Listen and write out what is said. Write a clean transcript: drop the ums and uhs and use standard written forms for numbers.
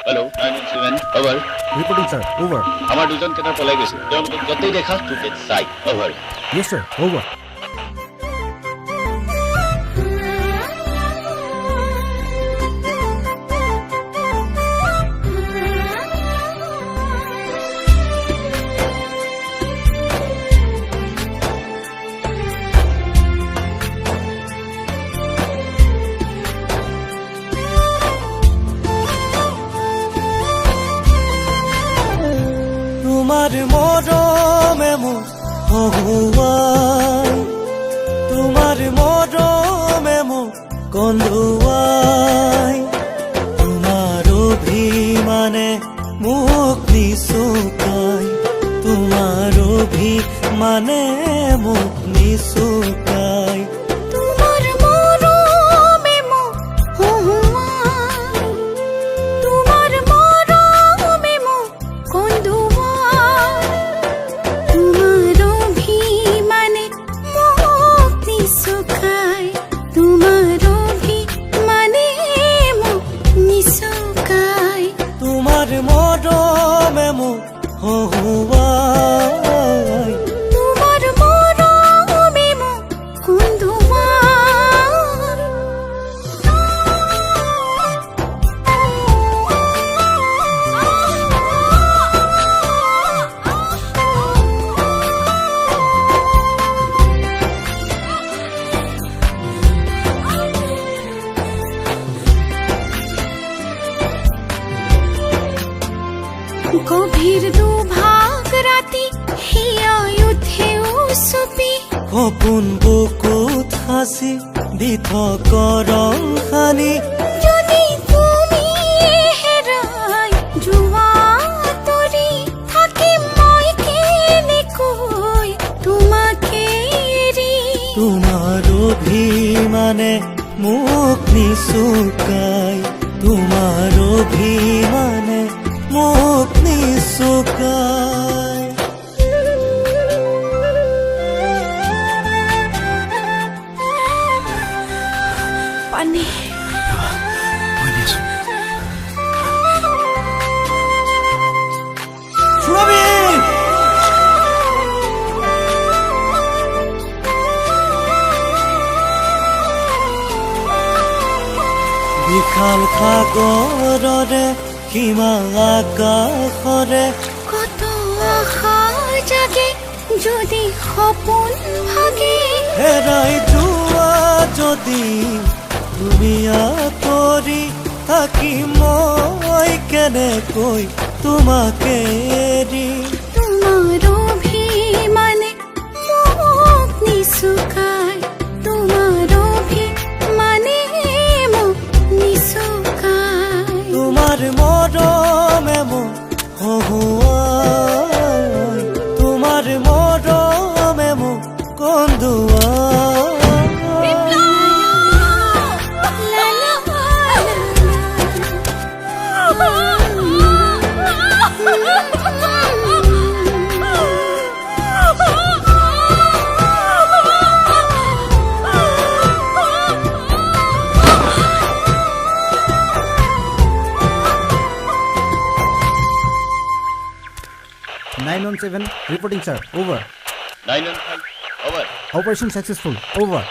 hello' 917 over reporting sir over আমাৰ দুজন কেইটা পলাই গৈছে তেওঁলোকক য'তেই দেখা তোকে চাই অভাৰ য়েছ ছাৰ অ'ভাৰ তোমার মরমে মোক হহুয়াই তোমার মরমে মোক কন্দুয়াই তোমার অভিমানে মোক নিচুকাই তোমার অভিমানে মোক নিচুকাই তোমার মরমে মোক হহুয়াই তোমার মরমে মোক কন্দুয়াই তোমার অভিমানে মোক নিচুকাই তোমার অভিমানে মোক নিচুকাই তোমার মরমে মোক হহুয়াই তোমার মরমে মোক গভীর দুভাগ রাতি হিয়াই উঠে উচুপি সপোন বুকুত সাঁচি দি থক ৰং সানি যদি তুমি হেৰাই যোৱা তৰি থাকিম মই কেনেকৈ তোমাকে এৰি তোমাৰ অভিমানে মোক নিচুকাই তোমাৰ অভিমানে মোক নিচুকাই পানী বিশাল সাগৰৰে সীমা আকাশৰে কত আশা জাগে যদি সপোন ভাগে হেৰাই যোৱা যদি তুমি আঁতৰি থাকি মই কেনেকৈ তোমাকে এৰি তোমাৰ অভিমানে মোক নিচুকাই তোমাৰ অভিমানে মোক নিচুকাই তোমাৰ মৰমে মোক হহুৱাই তোমাৰ মৰমে মোক কন্দুৱাই লা লা nine one seven reporting sir over 915 over operation successful over